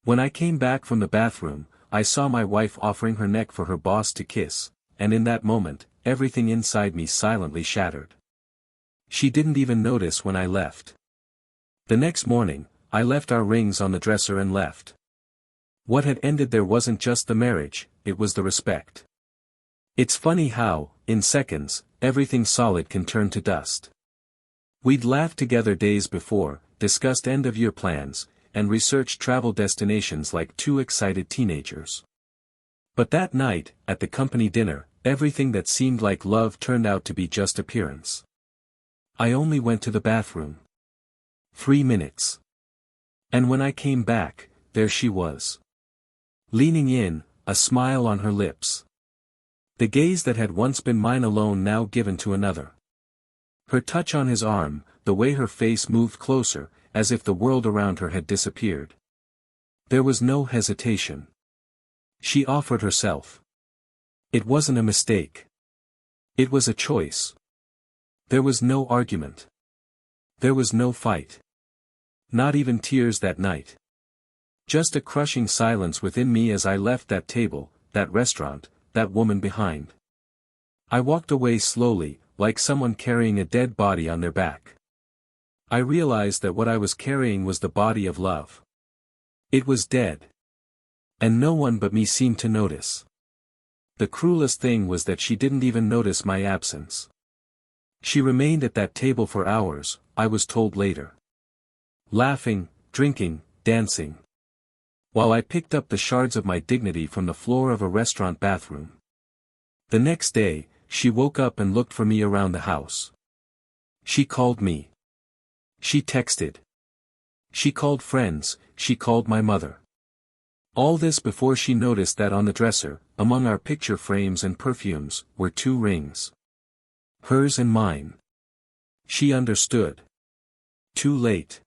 When I came back from the bathroom, I saw my wife offering her neck for her boss to kiss, and in that moment, everything inside me silently shattered. She didn't even notice when I left. The next morning, I left our rings on the dresser and left. What had ended there wasn't just the marriage, it was the respect. It's funny how, in seconds, everything solid can turn to dust. We'd laughed together days before, discussed end-of-year plans, and researched travel destinations like two excited teenagers. But that night, at the company dinner, everything that seemed like love turned out to be just appearance. I only went to the bathroom. 3 minutes. And when I came back, there she was. Leaning in, a smile on her lips. The gaze that had once been mine alone now given to another. Her touch on his arm, the way her face moved closer, as if the world around her had disappeared. There was no hesitation. She offered herself. It wasn't a mistake. It was a choice. There was no argument. There was no fight. Not even tears that night. Just a crushing silence within me as I left that table, that restaurant, that woman behind. I walked away slowly, like someone carrying a dead body on their back. I realized that what I was carrying was the body of love. It was dead. And no one but me seemed to notice. The cruelest thing was that she didn't even notice my absence. She remained at that table for hours, I was told later. Laughing, drinking, dancing. While I picked up the shards of my dignity from the floor of a restaurant bathroom. The next day, she woke up and looked for me around the house. She called me. She texted. She called friends, she called my mother. All this before she noticed that on the dresser, among our picture frames and perfumes, were 2 rings. Hers and mine. She understood. Too late.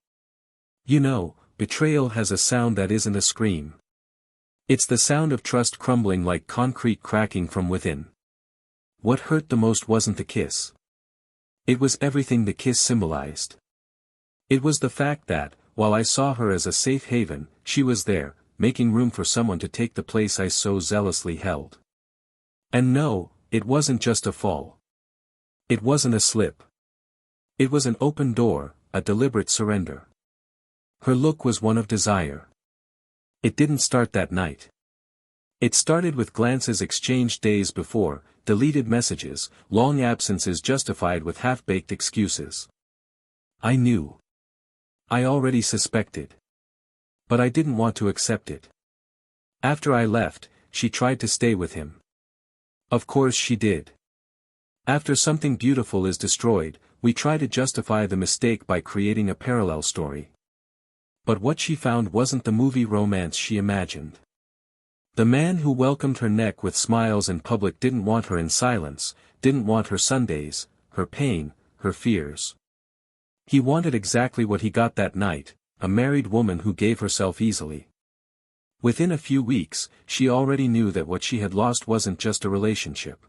You know, betrayal has a sound that isn't a scream. It's the sound of trust crumbling like concrete cracking from within. What hurt the most wasn't the kiss. It was everything the kiss symbolized. It was the fact that, while I saw her as a safe haven, she was there, making room for someone to take the place I so zealously held. And no, it wasn't just a fall. It wasn't a slip. It was an open door, a deliberate surrender. Her look was one of desire. It didn't start that night. It started with glances exchanged days before, deleted messages, long absences justified with half-baked excuses. I knew. I already suspected. But I didn't want to accept it. After I left, she tried to stay with him. Of course she did. After something beautiful is destroyed, we try to justify the mistake by creating a parallel story. But what she found wasn't the movie romance she imagined. The man who welcomed her neck with smiles in public didn't want her in silence, didn't want her Sundays, her pain, her fears. He wanted exactly what he got that night, a married woman who gave herself easily. Within a few weeks, she already knew that what she had lost wasn't just a relationship.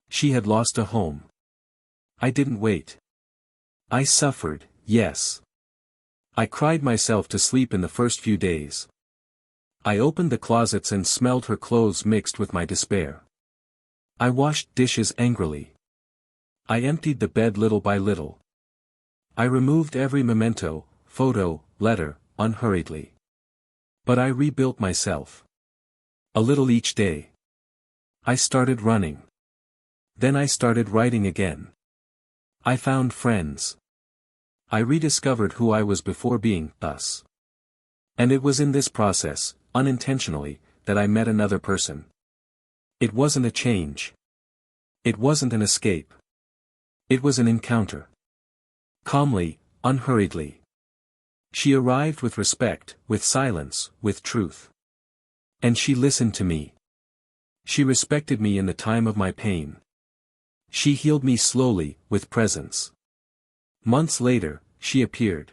She had lost a home. I didn't wait. I suffered, yes. I cried myself to sleep in the first few days. I opened the closets and smelled her clothes mixed with my despair. I washed dishes angrily. I emptied the bed little by little. I removed every memento, photo, letter, unhurriedly. But I rebuilt myself. A little each day. I started running. Then I started writing again. I found friends. I rediscovered who I was before being us. And it was in this process, unintentionally, that I met another person. It wasn't a change. It wasn't an escape. It was an encounter. Calmly, unhurriedly. She arrived with respect, with silence, with truth. And she listened to me. She respected me in the time of my pain. She healed me slowly, with presence. Months later, she appeared.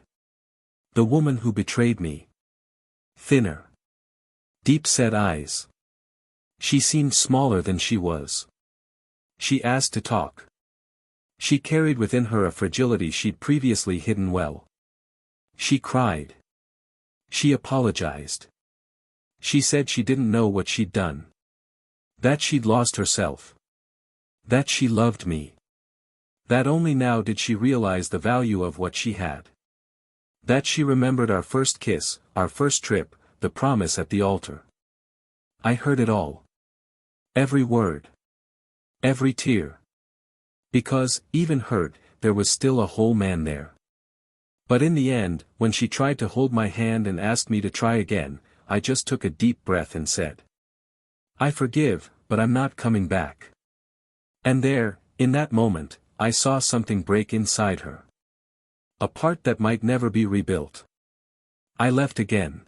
The woman who betrayed me. Thinner. Deep-set eyes. She seemed smaller than she was. She asked to talk. She carried within her a fragility she'd previously hidden well. She cried. She apologized. She said she didn't know what she'd done. That she'd lost herself. That she loved me. That only now did she realize the value of what she had. That she remembered our first kiss, our first trip, the promise at the altar. I heard it all. Every word. Every tear. Because, even hurt, there was still a whole man there. But in the end, when she tried to hold my hand and asked me to try again, I just took a deep breath and said, I forgive, but I'm not coming back. And there, in that moment, I saw something break inside her. A part that might never be rebuilt. I left again.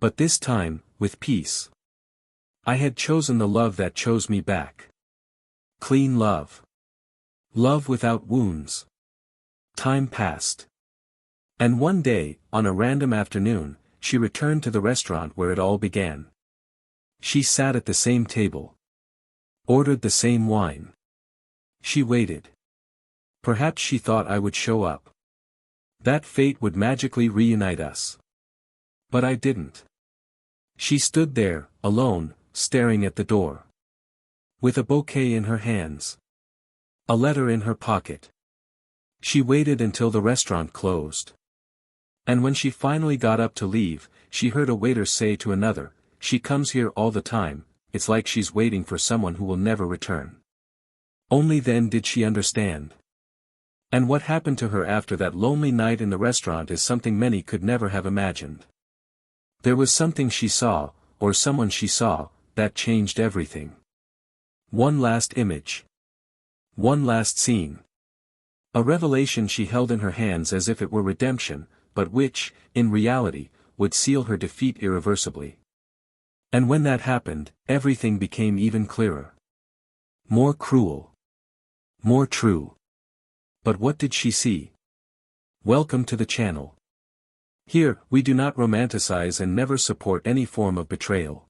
But this time, with peace. I had chosen the love that chose me back. Clean love. Love without wounds. Time passed. And one day, on a random afternoon, she returned to the restaurant where it all began. She sat at the same table. Ordered the same wine. She waited. Perhaps she thought I would show up. That fate would magically reunite us. But I didn't. She stood there, alone, staring at the door. With a bouquet in her hands. A letter in her pocket. She waited until the restaurant closed. And when she finally got up to leave, she heard a waiter say to another, she comes here all the time, it's like she's waiting for someone who will never return. Only then did she understand. And what happened to her after that lonely night in the restaurant is something many could never have imagined. There was something she saw, or someone she saw, that changed everything. One last image. One last scene. A revelation she held in her hands as if it were redemption, but which, in reality, would seal her defeat irreversibly. And when that happened, everything became even clearer. More cruel. More true. But what did she see? Welcome to the channel. Here, we do not romanticize and never support any form of betrayal.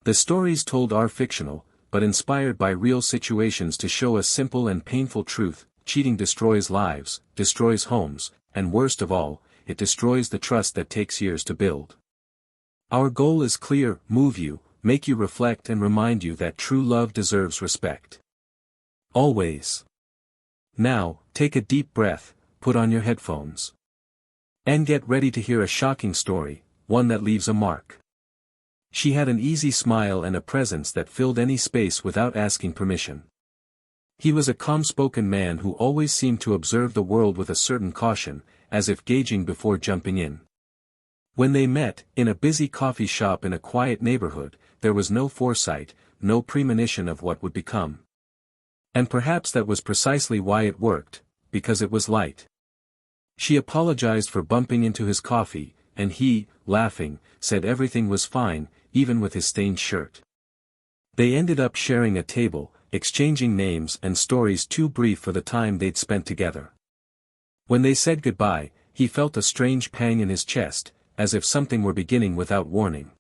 The stories told are fictional, but inspired by real situations to show a simple and painful truth: cheating destroys lives, destroys homes, and worst of all, it destroys the trust that takes years to build. Our goal is clear: move you, make you reflect and remind you that true love deserves respect. Always. Now, take a deep breath, put on your headphones. And get ready to hear a shocking story, one that leaves a mark. She had an easy smile and a presence that filled any space without asking permission. He was a calm-spoken man who always seemed to observe the world with a certain caution, as if gauging before jumping in. When they met, in a busy coffee shop in a quiet neighborhood, there was no foresight, no premonition of what would become. And perhaps that was precisely why it worked, because it was light. She apologized for bumping into his coffee, and he, laughing, said everything was fine, even with his stained shirt. They ended up sharing a table, exchanging names and stories too brief for the time they'd spent together. When they said goodbye, he felt a strange pang in his chest, as if something were beginning without warning.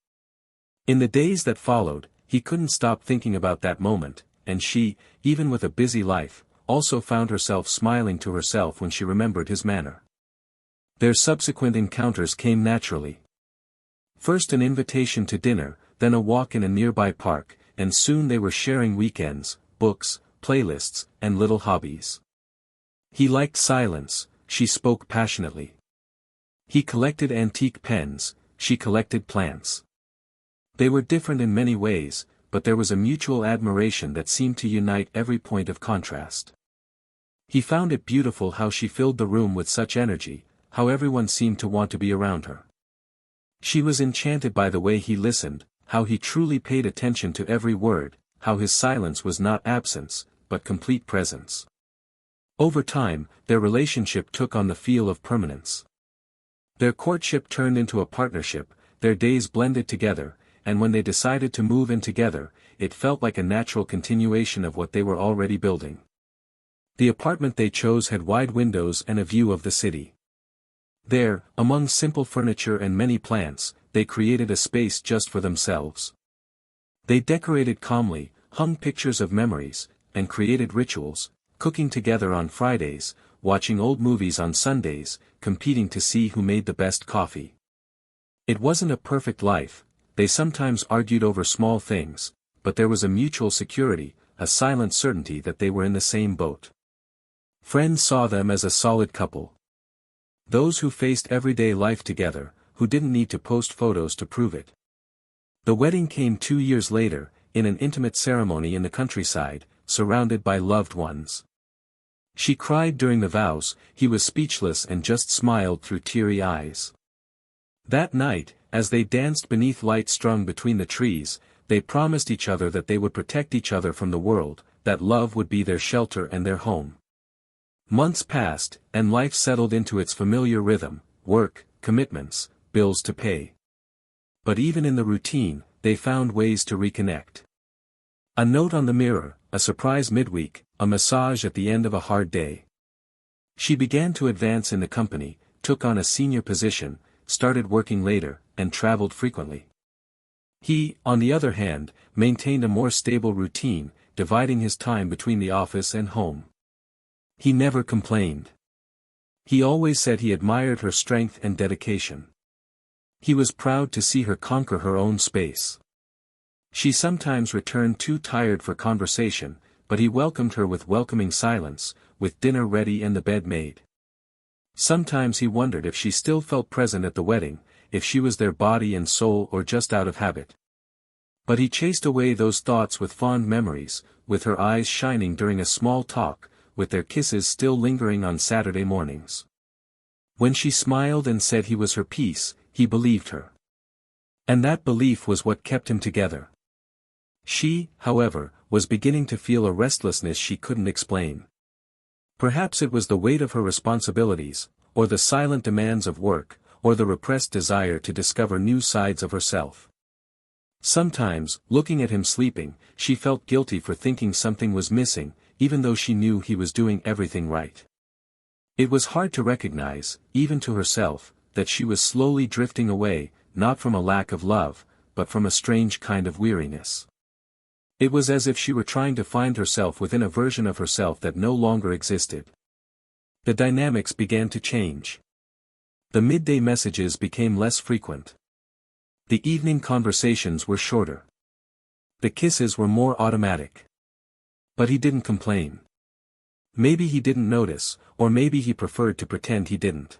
In the days that followed, he couldn't stop thinking about that moment, and she, even with a busy life, also found herself smiling to herself when she remembered his manner. Their subsequent encounters came naturally. First an invitation to dinner, then a walk in a nearby park, and soon they were sharing weekends, books, playlists, and little hobbies. He liked silence, she spoke passionately. He collected antique pens, she collected plants. They were different in many ways, but there was a mutual admiration that seemed to unite every point of contrast. He found it beautiful how she filled the room with such energy, how everyone seemed to want to be around her. She was enchanted by the way he listened, how he truly paid attention to every word, how his silence was not absence, but complete presence. Over time, their relationship took on the feel of permanence. Their courtship turned into a partnership, their days blended together, and when they decided to move in together, it felt like a natural continuation of what they were already building. The apartment they chose had wide windows and a view of the city. There, among simple furniture and many plants, they created a space just for themselves. They decorated calmly, hung pictures of memories, and created rituals, cooking together on Fridays, watching old movies on Sundays, competing to see who made the best coffee. It wasn't a perfect life, they sometimes argued over small things, but there was a mutual security, a silent certainty that they were in the same boat. Friends saw them as a solid couple. Those who faced everyday life together, who didn't need to post photos to prove it. The wedding came 2 years later, in an intimate ceremony in the countryside, surrounded by loved ones. She cried during the vows, he was speechless and just smiled through teary eyes. That night, as they danced beneath light strung between the trees, they promised each other that they would protect each other from the world, that love would be their shelter and their home. Months passed, and life settled into its familiar rhythm, work, commitments, bills to pay. But even in the routine, they found ways to reconnect. A note on the mirror, a surprise midweek, a massage at the end of a hard day. She began to advance in the company, took on a senior position, started working later, and traveled frequently. He, on the other hand, maintained a more stable routine, dividing his time between the office and home. He never complained. He always said he admired her strength and dedication. He was proud to see her conquer her own space. She sometimes returned too tired for conversation, but he welcomed her with welcoming silence, with dinner ready and the bed made. Sometimes he wondered if she still felt present at the wedding, if she was there body and soul or just out of habit. But he chased away those thoughts with fond memories, with her eyes shining during a small talk, with their kisses still lingering on Saturday mornings. When she smiled and said he was her peace, he believed her. And that belief was what kept him together. She, however, was beginning to feel a restlessness she couldn't explain. Perhaps it was the weight of her responsibilities, or the silent demands of work, or the repressed desire to discover new sides of herself. Sometimes, looking at him sleeping, she felt guilty for thinking something was missing, even though she knew he was doing everything right. It was hard to recognize, even to herself, that she was slowly drifting away, not from a lack of love, but from a strange kind of weariness. It was as if she were trying to find herself within a version of herself that no longer existed. The dynamics began to change. The midday messages became less frequent. The evening conversations were shorter. The kisses were more automatic. But he didn't complain. Maybe he didn't notice, or maybe he preferred to pretend he didn't.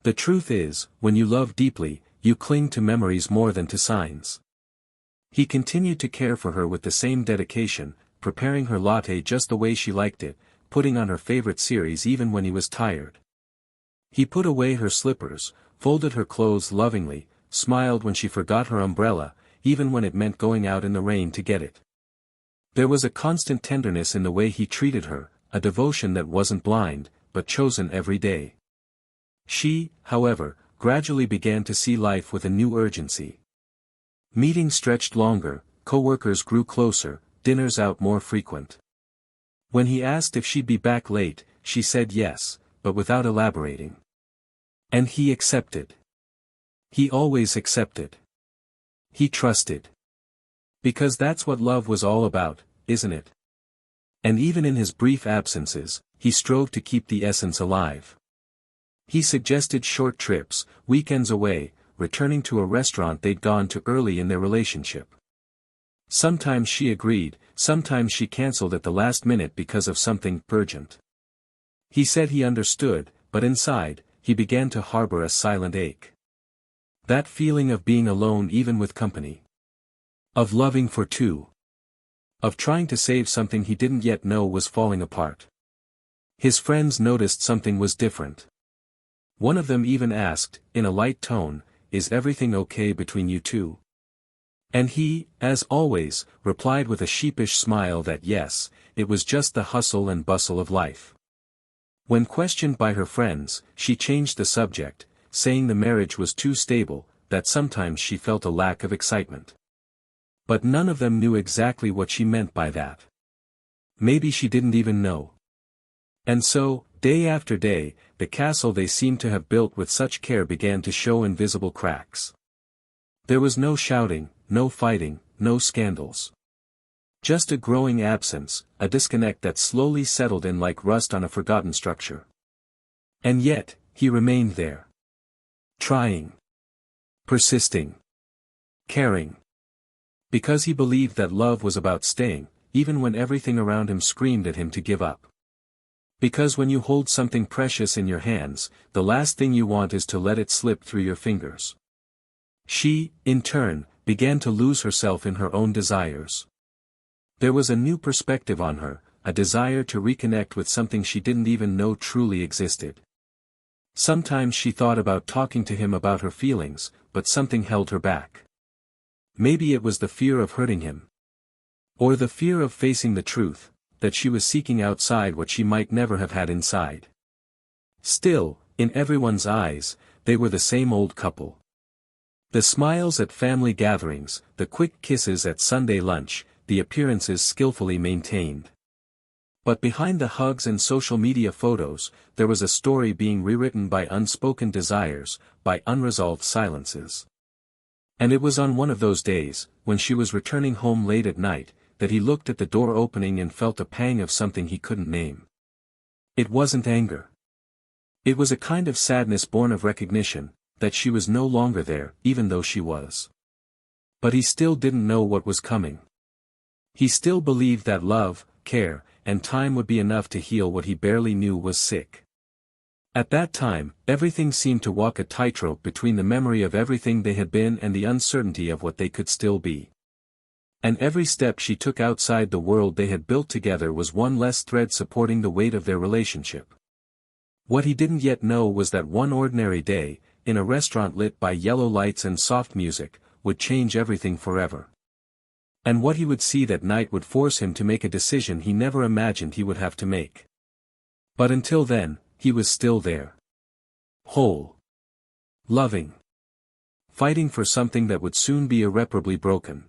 The truth is, when you love deeply, you cling to memories more than to signs. He continued to care for her with the same dedication, preparing her latte just the way she liked it, putting on her favorite series even when he was tired. He put away her slippers, folded her clothes lovingly, smiled when she forgot her umbrella, even when it meant going out in the rain to get it. There was a constant tenderness in the way he treated her, a devotion that wasn't blind, but chosen every day. She, however, gradually began to see life with a new urgency. Meetings stretched longer, co-workers grew closer, dinners out more frequent. When he asked if she'd be back late, she said yes, but without elaborating. And he accepted. He always accepted. He trusted. Because that's what love was all about, isn't it? And even in his brief absences, he strove to keep the essence alive. He suggested short trips, weekends away, returning to a restaurant they'd gone to early in their relationship. Sometimes she agreed, sometimes she cancelled at the last minute because of something urgent. He said he understood, but inside, he began to harbor a silent ache. That feeling of being alone even with company. Of loving for two. Of trying to save something he didn't yet know was falling apart. His friends noticed something was different. One of them even asked, in a light tone, "Is everything okay between you two?" And he, as always, replied with a sheepish smile that yes, it was just the hustle and bustle of life. When questioned by her friends, she changed the subject, saying the marriage was too stable, that sometimes she felt a lack of excitement. But none of them knew exactly what she meant by that. Maybe she didn't even know. And so, day after day, the castle they seemed to have built with such care began to show invisible cracks. There was no shouting, no fighting, no scandals. Just a growing absence, a disconnect that slowly settled in like rust on a forgotten structure. And yet, he remained there. Trying. Persisting. caring. Because he believed that love was about staying, even when everything around him screamed at him to give up. Because when you hold something precious in your hands, the last thing you want is to let it slip through your fingers. She, in turn, began to lose herself in her own desires. There was a new perspective on her, a desire to reconnect with something she didn't even know truly existed. Sometimes she thought about talking to him about her feelings, but something held her back. Maybe it was the fear of hurting him. Or the fear of facing the truth, that she was seeking outside what she might never have had inside. Still, in everyone's eyes, they were the same old couple. The smiles at family gatherings, the quick kisses at Sunday lunch, the appearances skillfully maintained. But behind the hugs and social media photos, there was a story being rewritten by unspoken desires, by unresolved silences. And it was on one of those days, when she was returning home late at night, that he looked at the door opening and felt a pang of something he couldn't name. It wasn't anger. It was a kind of sadness born of recognition, that she was no longer there, even though she was. But he still didn't know what was coming. He still believed that love, care, and time would be enough to heal what he barely knew was sick. At that time, everything seemed to walk a tightrope between the memory of everything they had been and the uncertainty of what they could still be. And every step she took outside the world they had built together was one less thread supporting the weight of their relationship. What he didn't yet know was that one ordinary day, in a restaurant lit by yellow lights and soft music, would change everything forever. And what he would see that night would force him to make a decision he never imagined he would have to make. But until then, he was still there. Whole. Loving. Fighting for something that would soon be irreparably broken.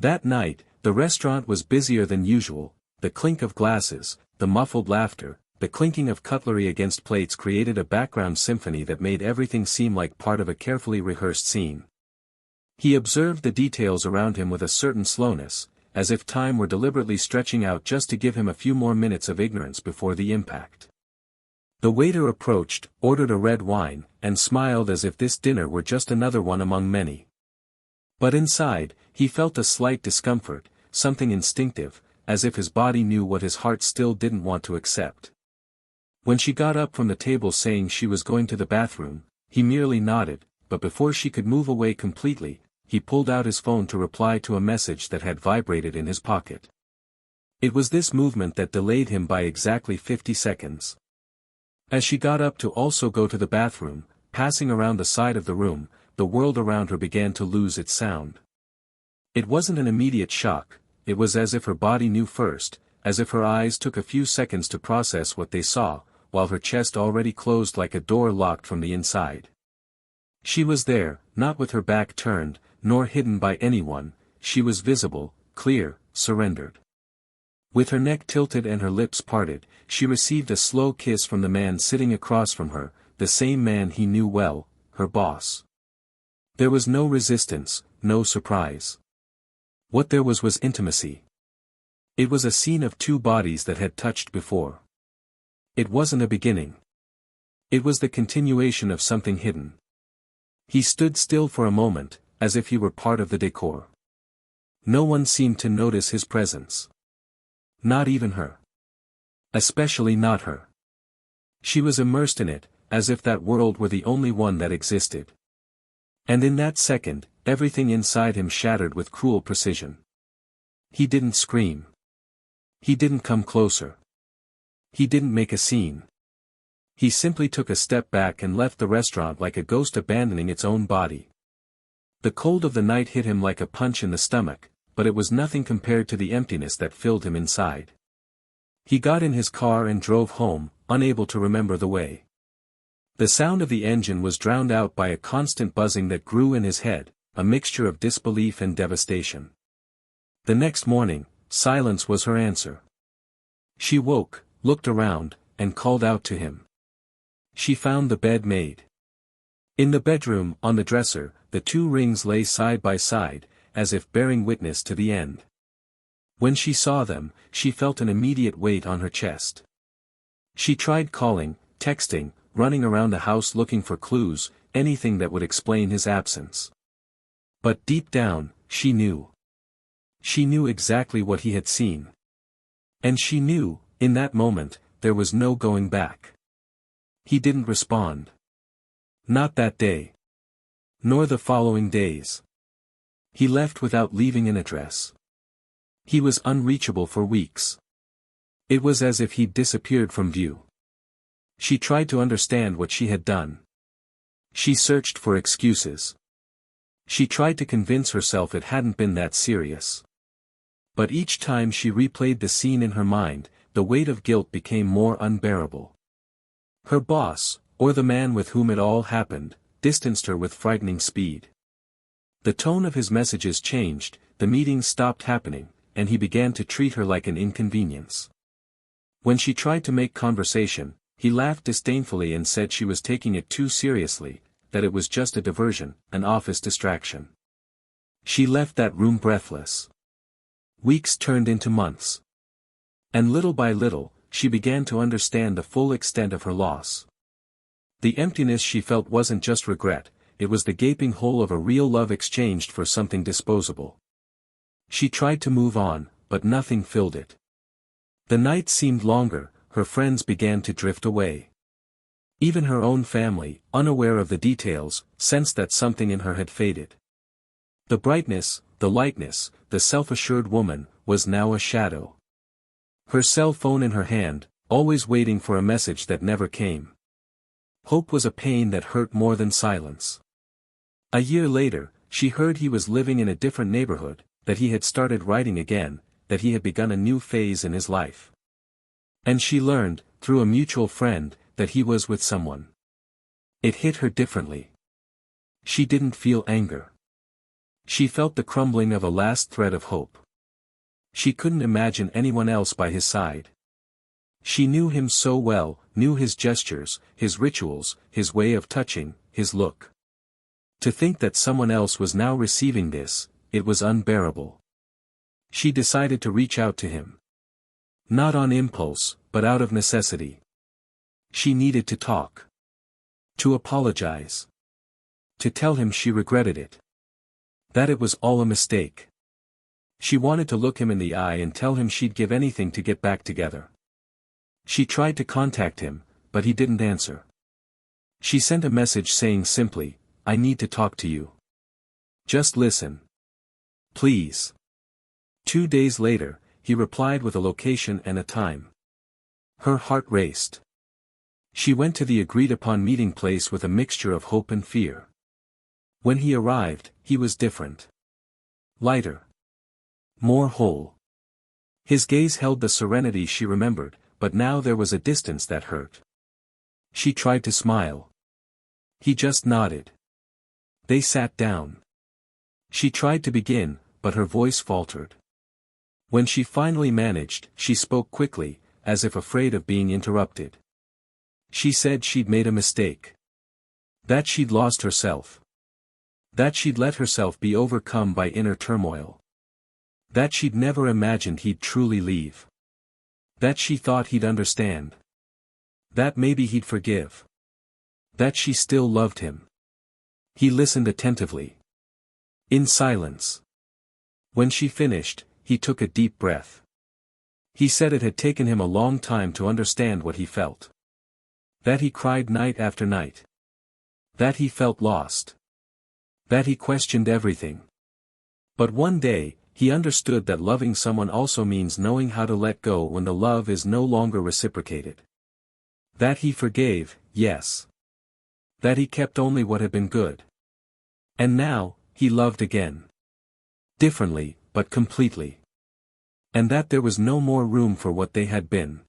That night, the restaurant was busier than usual. The clink of glasses, the muffled laughter, the clinking of cutlery against plates created a background symphony that made everything seem like part of a carefully rehearsed scene. He observed the details around him with a certain slowness, as if time were deliberately stretching out just to give him a few more minutes of ignorance before the impact. The waiter approached, ordered a red wine, and smiled as if this dinner were just another one among many. But inside, he felt a slight discomfort, something instinctive, as if his body knew what his heart still didn't want to accept. When she got up from the table saying she was going to the bathroom, he merely nodded, but before she could move away completely, he pulled out his phone to reply to a message that had vibrated in his pocket. It was this movement that delayed him by exactly 50 seconds. As she got up to also go to the bathroom, passing around the side of the room, the world around her began to lose its sound. It wasn't an immediate shock, it was as if her body knew first, as if her eyes took a few seconds to process what they saw, while her chest already closed like a door locked from the inside. She was there, not with her back turned, nor hidden by anyone, she was visible, clear, surrendered. With her neck tilted and her lips parted, she received a slow kiss from the man sitting across from her, the same man he knew well, her boss. There was no resistance, no surprise. What there was intimacy. It was a scene of two bodies that had touched before. It wasn't a beginning. It was the continuation of something hidden. He stood still for a moment, as if he were part of the decor. No one seemed to notice his presence. Not even her. Especially not her. She was immersed in it, as if that world were the only one that existed. And in that second, everything inside him shattered with cruel precision. He didn't scream. He didn't come closer. He didn't make a scene. He simply took a step back and left the restaurant like a ghost abandoning its own body. The cold of the night hit him like a punch in the stomach, but it was nothing compared to the emptiness that filled him inside. He got in his car and drove home, unable to remember the way. The sound of the engine was drowned out by a constant buzzing that grew in his head, a mixture of disbelief and devastation. The next morning, silence was her answer. She woke, looked around, and called out to him. She found the bed made. In the bedroom, on the dresser, the two rings lay side by side, as if bearing witness to the end. When she saw them, she felt an immediate weight on her chest. She tried calling, texting, running around the house looking for clues, anything that would explain his absence. But deep down, she knew. She knew exactly what he had seen. And she knew, in that moment, there was no going back. He didn't respond. Not that day. Nor the following days. He left without leaving an address. He was unreachable for weeks. It was as if he'd disappeared from view. She tried to understand what she had done. She searched for excuses. She tried to convince herself it hadn't been that serious. But each time she replayed the scene in her mind, the weight of guilt became more unbearable. Her boss, or the man with whom it all happened, distanced her with frightening speed. The tone of his messages changed, the meetings stopped happening, and he began to treat her like an inconvenience. When she tried to make conversation, he laughed disdainfully and said she was taking it too seriously, that it was just a diversion, an office distraction. She left that room breathless. Weeks turned into months. And little by little, she began to understand the full extent of her loss. The emptiness she felt wasn't just regret, it was the gaping hole of a real love exchanged for something disposable. She tried to move on, but nothing filled it. The nights seemed longer, her friends began to drift away. Even her own family, unaware of the details, sensed that something in her had faded. The brightness, the lightness, the self-assured woman, was now a shadow. Her cell phone in her hand, always waiting for a message that never came. Hope was a pain that hurt more than silence. A year later, she heard he was living in a different neighborhood, that he had started writing again, that he had begun a new phase in his life. And she learned, through a mutual friend, that he was with someone. It hit her differently. She didn't feel anger. She felt the crumbling of a last thread of hope. She couldn't imagine anyone else by his side. She knew him so well, knew his gestures, his rituals, his way of touching, his look. To think that someone else was now receiving this, it was unbearable. She decided to reach out to him. Not on impulse, but out of necessity. She needed to talk. To apologize. To tell him she regretted it. That it was all a mistake. She wanted to look him in the eye and tell him she'd give anything to get back together. She tried to contact him, but he didn't answer. She sent a message saying simply, "I need to talk to you. Just listen. Please." 2 days later, he replied with a location and a time. Her heart raced. She went to the agreed-upon meeting place with a mixture of hope and fear. When he arrived, he was different. Lighter. More whole. His gaze held the serenity she remembered, but now there was a distance that hurt. She tried to smile. He just nodded. They sat down. She tried to begin, but her voice faltered. When she finally managed, she spoke quickly, as if afraid of being interrupted. She said she'd made a mistake. That she'd lost herself. That she'd let herself be overcome by inner turmoil. That she'd never imagined he'd truly leave. That she thought he'd understand. That maybe he'd forgive. That she still loved him. He listened attentively. In silence. When she finished, he took a deep breath. He said it had taken him a long time to understand what he felt. That he cried night after night. That he felt lost. That he questioned everything. But one day, he understood that loving someone also means knowing how to let go when the love is no longer reciprocated. That he forgave, yes. That he kept only what had been good. And now, he loved again. Differently, but completely. And that there was no more room for what they had been.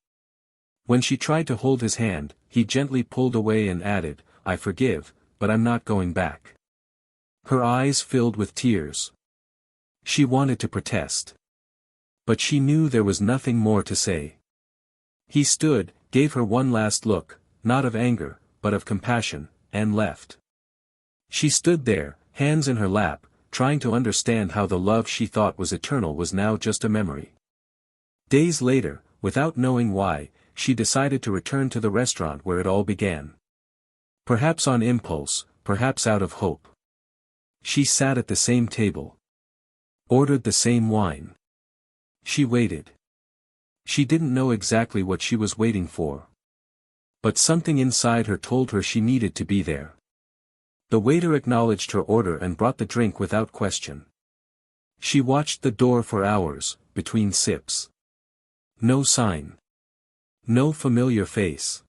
When she tried to hold his hand, he gently pulled away and added, "I forgive, but I'm not going back." Her eyes filled with tears. She wanted to protest. But she knew there was nothing more to say. He stood, gave her one last look, not of anger, but of compassion, and left. She stood there, hands in her lap, trying to understand how the love she thought was eternal was now just a memory. Days later, without knowing why, she decided to return to the restaurant where it all began. Perhaps on impulse, perhaps out of hope. She sat at the same table. Ordered the same wine. She waited. She didn't know exactly what she was waiting for. But something inside her told her she needed to be there. The waiter acknowledged her order and brought the drink without question. She watched the door for hours, between sips. No sign. No familiar face.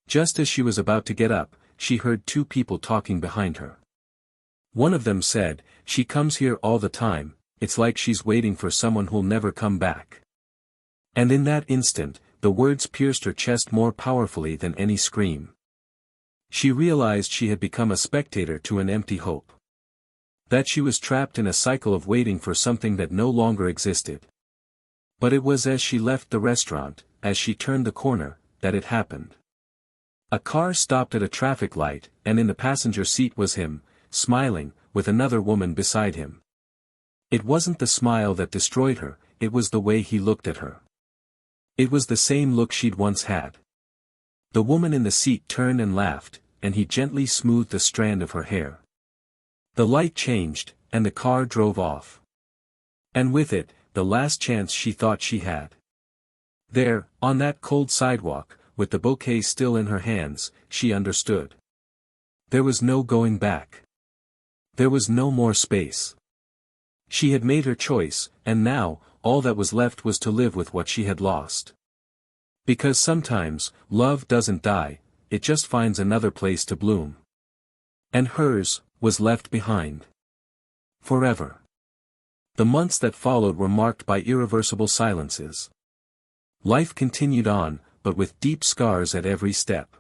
Just as she was about to get up, she heard two people talking behind her. One of them said, "She comes here all the time, it's like she's waiting for someone who'll never come back." And in that instant, the words pierced her chest more powerfully than any scream. She realized she had become a spectator to an empty hope. That she was trapped in a cycle of waiting for something that no longer existed. But it was as she left the restaurant, as she turned the corner, that it happened. A car stopped at a traffic light, and in the passenger seat was him, smiling, with another woman beside him. It wasn't the smile that destroyed her, it was the way he looked at her. It was the same look she'd once had. The woman in the seat turned and laughed, and he gently smoothed a strand of her hair. The light changed, and the car drove off. And with it, the last chance she thought she had. There, on that cold sidewalk, with the bouquet still in her hands, she understood. There was no going back. There was no more space. She had made her choice, and now, all that was left was to live with what she had lost. Because sometimes, love doesn't die, it just finds another place to bloom. And hers, was left behind. Forever. The months that followed were marked by irreversible silences. Life continued on, but with deep scars at every step.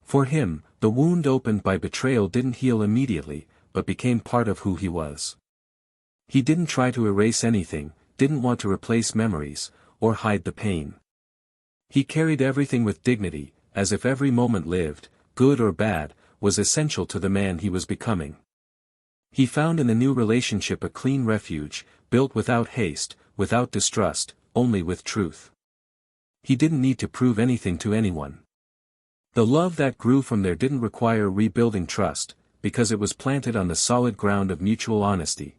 For him, the wound opened by betrayal didn't heal immediately, but became part of who he was. He didn't try to erase anything, didn't want to replace memories, or hide the pain. He carried everything with dignity, as if every moment lived, good or bad, was essential to the man he was becoming. He found in the new relationship a clean refuge, built without haste, without distrust, only with truth. He didn't need to prove anything to anyone. The love that grew from there didn't require rebuilding trust, because it was planted on the solid ground of mutual honesty.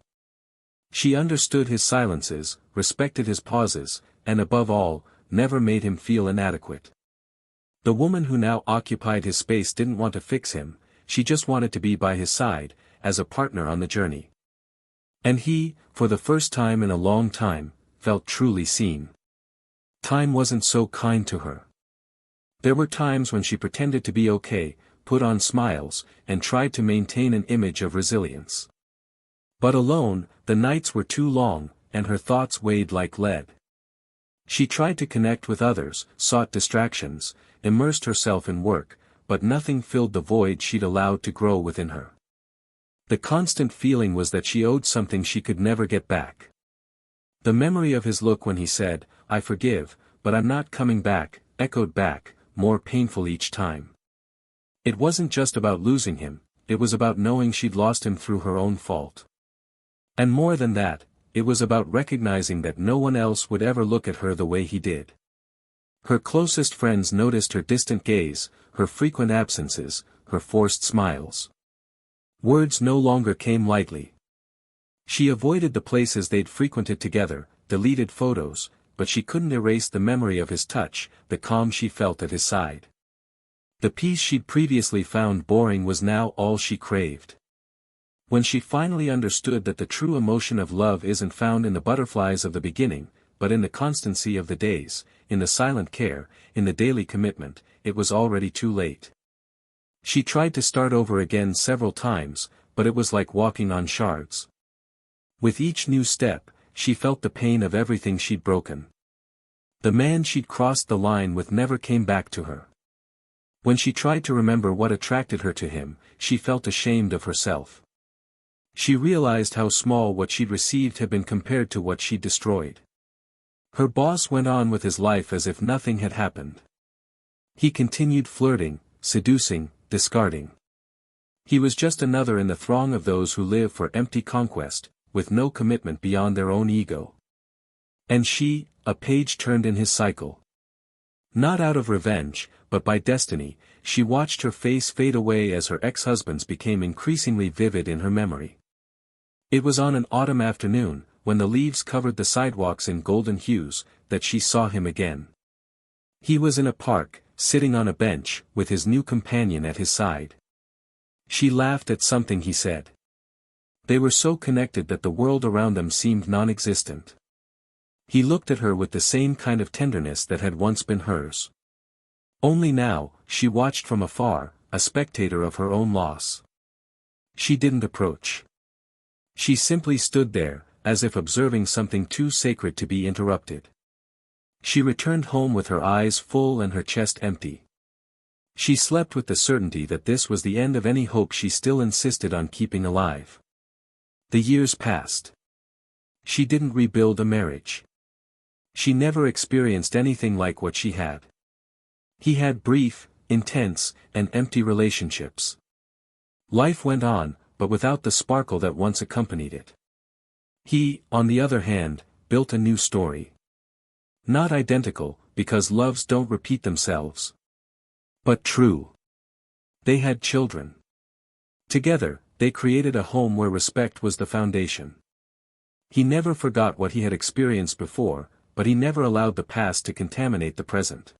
She understood his silences, respected his pauses, and above all, never made him feel inadequate. The woman who now occupied his space didn't want to fix him, she just wanted to be by his side, as a partner on the journey. And he, for the first time in a long time, felt truly seen. Time wasn't so kind to her. There were times when she pretended to be okay, put on smiles, and tried to maintain an image of resilience. But alone, the nights were too long, and her thoughts weighed like lead. She tried to connect with others, sought distractions, immersed herself in work, but nothing filled the void she'd allowed to grow within her. The constant feeling was that she owed something she could never get back. The memory of his look when he said, "I forgive, but I'm not coming back," echoed back, more painful each time. It wasn't just about losing him, it was about knowing she'd lost him through her own fault. And more than that, it was about recognizing that no one else would ever look at her the way he did. Her closest friends noticed her distant gaze, her frequent absences, her forced smiles. Words no longer came lightly. She avoided the places they'd frequented together, deleted photos, but she couldn't erase the memory of his touch, the calm she felt at his side. The peace she'd previously found boring was now all she craved. When she finally understood that the true emotion of love isn't found in the butterflies of the beginning, but in the constancy of the days, in the silent care, in the daily commitment, it was already too late. She tried to start over again several times, but it was like walking on shards. With each new step, she felt the pain of everything she'd broken. The man she'd crossed the line with never came back to her. When she tried to remember what attracted her to him, she felt ashamed of herself. She realized how small what she'd received had been compared to what she'd destroyed. Her boss went on with his life as if nothing had happened. He continued flirting, seducing, discarding. He was just another in the throng of those who live for empty conquest, with no commitment beyond their own ego. And she, a page turned in his cycle. Not out of revenge, but by destiny, she watched her face fade away as her ex-husband's became increasingly vivid in her memory. It was on an autumn afternoon, when the leaves covered the sidewalks in golden hues, that she saw him again. He was in a park, sitting on a bench, with his new companion at his side. She laughed at something he said. They were so connected that the world around them seemed non-existent. He looked at her with the same kind of tenderness that had once been hers. Only now, she watched from afar, a spectator of her own loss. She didn't approach. She simply stood there, as if observing something too sacred to be interrupted. She returned home with her eyes full and her chest empty. She slept with the certainty that this was the end of any hope she still insisted on keeping alive. The years passed. She didn't rebuild a marriage. She never experienced anything like what she had. He had brief, intense, and empty relationships. Life went on, but without the sparkle that once accompanied it. He, on the other hand, built a new story. Not identical, because loves don't repeat themselves. But true. They had children. Together, they created a home where respect was the foundation. He never forgot what he had experienced before, but he never allowed the past to contaminate the present.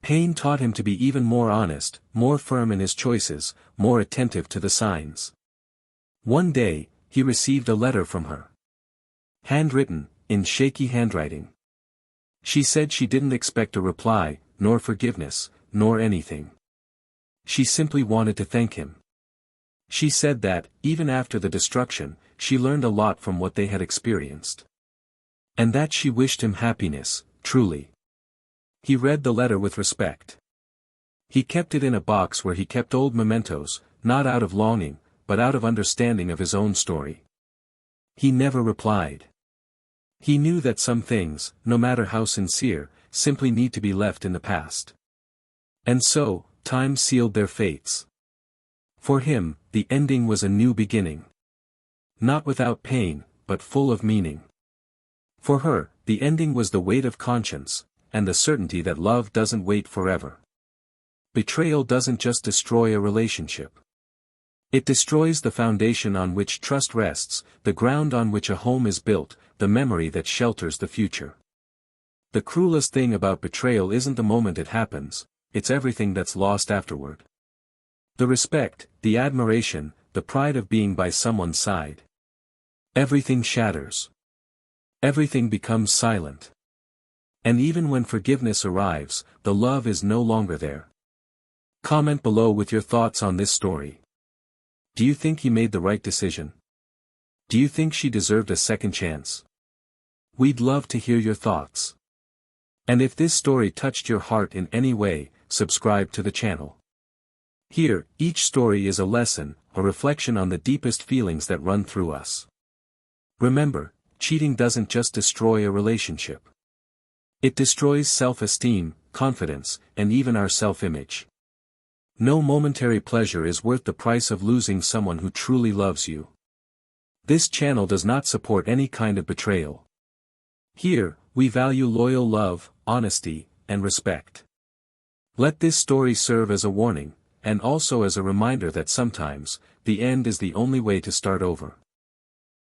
Pain taught him to be even more honest, more firm in his choices, more attentive to the signs. One day, he received a letter from her. Handwritten, in shaky handwriting. She said she didn't expect a reply, nor forgiveness, nor anything. She simply wanted to thank him. She said that, even after the destruction, she learned a lot from what they had experienced. And that she wished him happiness, truly. He read the letter with respect. He kept it in a box where he kept old mementos, not out of longing, but out of understanding of his own story. He never replied. He knew that some things, no matter how sincere, simply need to be left in the past. And so, time sealed their fates. For him, the ending was a new beginning. Not without pain, but full of meaning. For her, the ending was the weight of conscience, and the certainty that love doesn't wait forever. Betrayal doesn't just destroy a relationship. It destroys the foundation on which trust rests, the ground on which a home is built, the memory that shelters the future. The cruelest thing about betrayal isn't the moment it happens, it's everything that's lost afterward. The respect, the admiration, the pride of being by someone's side. Everything shatters. Everything becomes silent. And even when forgiveness arrives, the love is no longer there. Comment below with your thoughts on this story. Do you think he made the right decision? Do you think she deserved a second chance? We'd love to hear your thoughts. And if this story touched your heart in any way, subscribe to the channel. Here, each story is a lesson, a reflection on the deepest feelings that run through us. Remember, cheating doesn't just destroy a relationship. It destroys self-esteem, confidence, and even our self-image. No momentary pleasure is worth the price of losing someone who truly loves you. This channel does not support any kind of betrayal. Here, we value loyal love, honesty, and respect. Let this story serve as a warning, and also as a reminder that sometimes, the end is the only way to start over.